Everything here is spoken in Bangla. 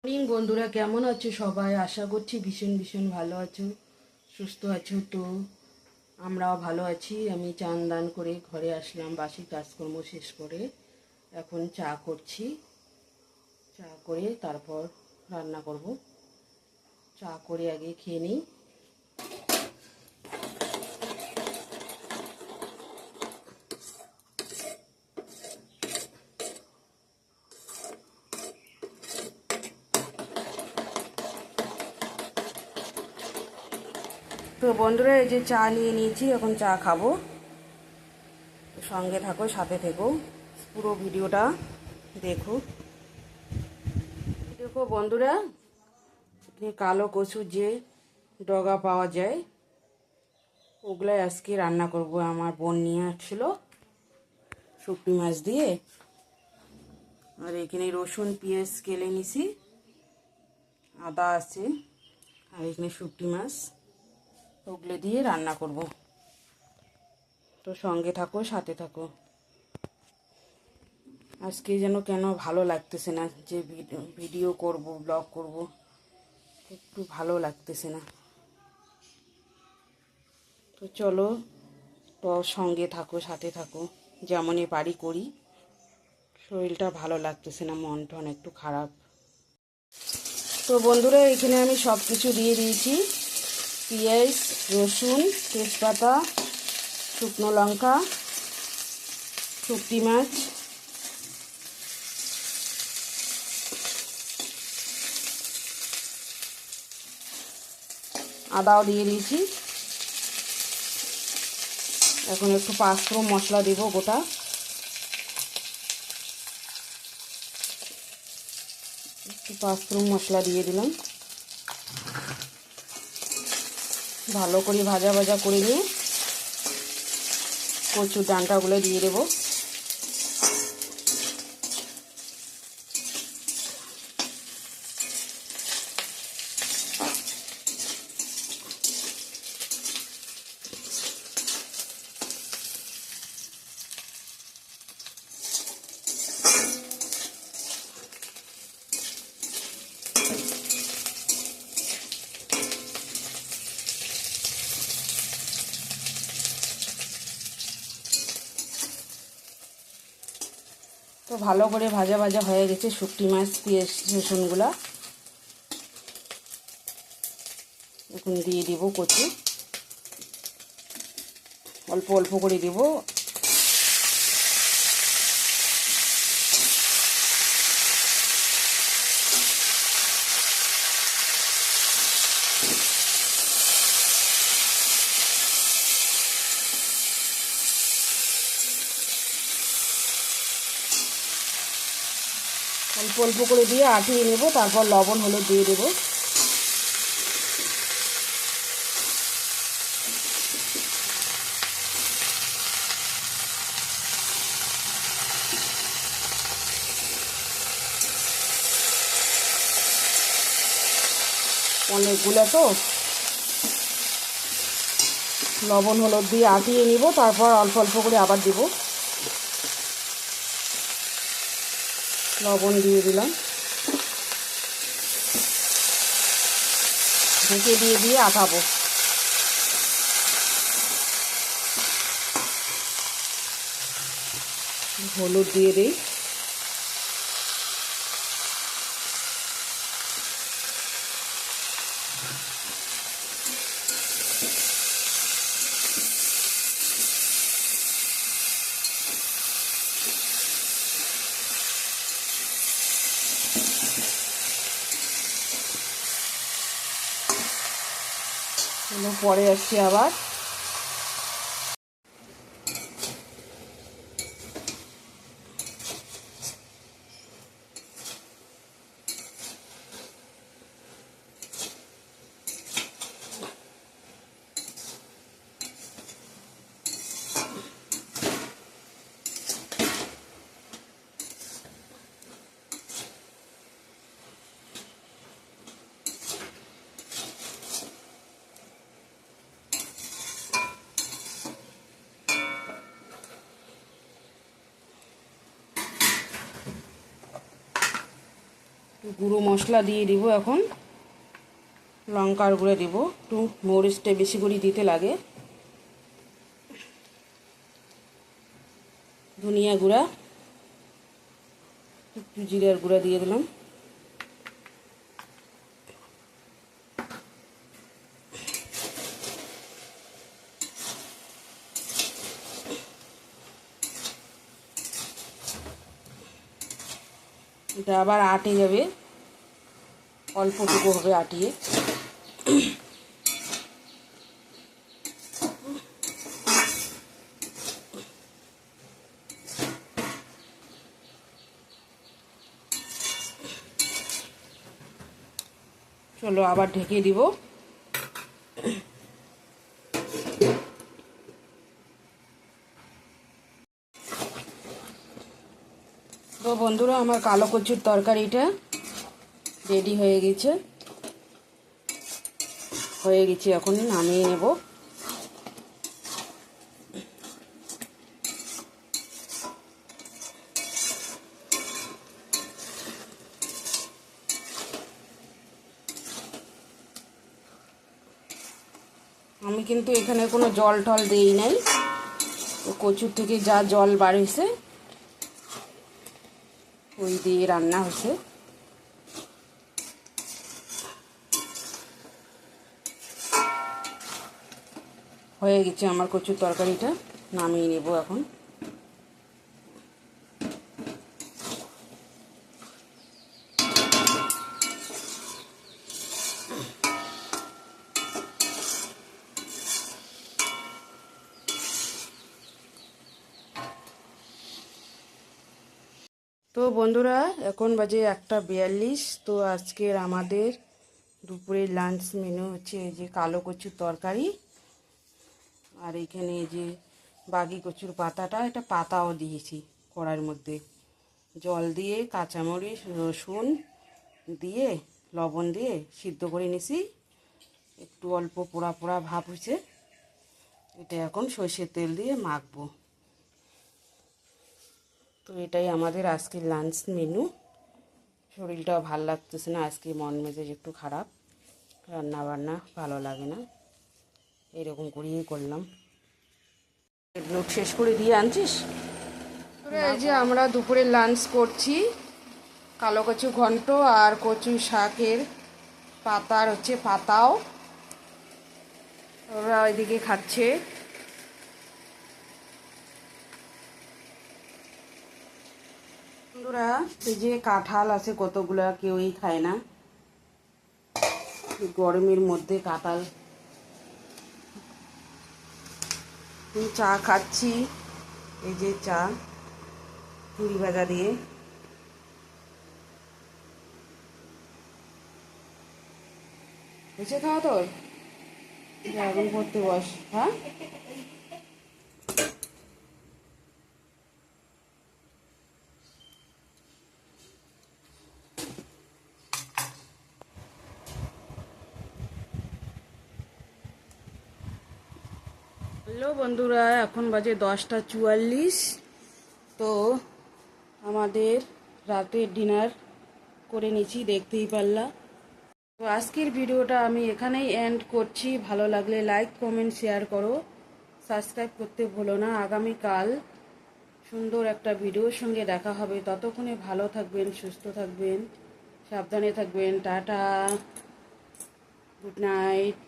মর্নিং বন্ধুরা, কেমন আছো সবাই? আশা করছি ভীষণ ভীষণ ভালো আছো, সুস্থ আছো। তো আমরাও ভালো আছি। আমি চান দান করে ঘরে আসলাম, বাসি কাজকর্ম শেষ করে এখন চা করছি। চা করে তারপর রান্না করব। চা করে আগে খেয়ে নিই। তো বন্ধুরা, এই যে চা নিয়ে নিয়েছি, এখন চা খাবো। সঙ্গে থাকো, সাথে থেকো, পুরো ভিডিওটা দেখো। দেখো বন্ধুরা, কালো কচুর যে ডগা পাওয়া যায়, ওগুলাই আজকে রান্না করব। আমার বোন নিয়ে আসছিল শুকনো মাছ দিয়ে। আর এখানে রসুন পেঁয়াজ কেলে নিছি, আদা আছে, আর এখানে শুকনো মাছ, ওগুলো দিয়ে রান্না করব। তো সঙ্গে থাকো, সাথে থাকো। আজকে যেন কেন ভালো লাগতেছে না, যে ভিডিও করব, ব্লগ করব, একটু ভালো লাগতেছে না। তো চলো, তো সঙ্গে থাকো, সাথে থাকো, যেমনই পারি করি। শরীরটা ভালো লাগতেছে না, মন টন একটু খারাপ। তো বন্ধুরা, এখানে আমি সব কিছু দিয়ে দিয়েছি। পেঁয়াজ, রসুন, তেজপাতা, শুকনো লঙ্কা, শুকটি মাছ, আদাও দিয়ে দিয়েছি। এখন একটু পাঁচফোড়ন মশলা দেবো গোটা। একটু পাঁচফোড়ন মশলা দিয়ে দিলাম। ভালো করে ভাজা ভাজা করে নিয়ে কচুর ডাঁটাগুলো দিয়ে দেবো। তো ভালো করে ভাজা ভাজা হয়ে গেছে শুকটি মাছ, পেঁয়াজ, রসুনগুলা। এখন দিয়ে দেবো কচু, অল্প অল্প করে দেবো। অল্প অল্প করে দিয়ে আটিয়ে নেব, তারপর লবণ হলুদ দিয়ে দেবো। অনেকগুলো তো, লবণ হলুদ দিয়ে আটিয়ে নিব, তারপর অল্প অল্প করে আবার দেব। লবণ দিয়ে দিলাম, ঢেকে দিয়ে আটাবো। হলুদ দিয়ে দিই। পরে আসছি আবার। গুঁড়ো মশলা দিয়ে দিব এখন, লঙ্কার গুঁড়ো দেব, একটু মরিচটা বেশি করে দিতে লাগে, ধনিয়া গুঁড়া, একটু জিরার গুঁড়া দিয়ে দিলাম, এটা আবার আটে যাবে, অল্পটুকু হবে আটিয়ে। চলো আবার ঢেকে দিব। তো বন্ধুরা, আমার কালো কচুর তরকারিটা রেডি হয়ে গেছে, এখন নামিয়ে নেব। আমি কিন্তু এখানে কোনো জল টল দেই নাই, কচুর থেকে যা জল বার হয়েছে ওই দিয়ে রান্না হয়েছে। হয়ে গেছে আমার কচুর তরকারিটা, নামিয়ে নেব এখন। তো বন্ধুরা, এখন বাজে 1:42। তো আজকের আমাদের দুপুরের লাঞ্চ মেনু হচ্ছে এই যে কালো কচুর তরকারি, আর এইখানে এই যে বাগি কচুর পাতাটা, এটা পাতাও দিয়েছি কড়াইয়ের মধ্যে, জল দিয়ে কাঁচামরিচ রসুন দিয়ে লবণ দিয়ে সিদ্ধ করে নিছি, একটু অল্প পোড়া পোড়া ভাব হয়েছে। এটা এখন সর্ষের তেল দিয়ে মাখবো। তো এটাই আমাদের আজকের লাঞ্চ মেনু। শরীরটাও ভালো লাগতেছে না আজকে, মন মেজাজ একটু খারাপ, রান্না বান্না ভালো লাগে না, এরকম করেই করলাম। নোট শেষ করে দিয়ে আনছিস? এই যে আমরা দুপুরে লাঞ্চ করছি, কালো কচু ঘন্ট আর কচু শাকের পাতার হচ্ছে পাতাও, ওরা ওইদিকে খাচ্ছে। বন্ধুরা, এই যে কাঁঠাল আছে কতগুলা, কেউই খায় না, গরমের মধ্যে কাঁঠাল। চা খাচ্ছি, এই যে চা মুড়ি ভাজা দিয়ে। এসে খাওয়া তোর এখন করতে বস। হ্যাঁ, হ্যালো বন্ধুরা, এখন বাজে 10:44। তো আমাদের রাতের ডিনার করে নিচ্ছি, দেখতেই পারলা। তো আজকের ভিডিওটা আমি এখানেই এন্ড করছি। ভালো লাগলে লাইক কমেন্ট শেয়ার করো, সাবস্ক্রাইব করতে ভুলো না। আগামীকাল সুন্দর একটা ভিডিওর সঙ্গে দেখা হবে, ততক্ষণে ভালো থাকবেন, সুস্থ থাকবেন, সাবধানে থাকবেন। Tata, good night.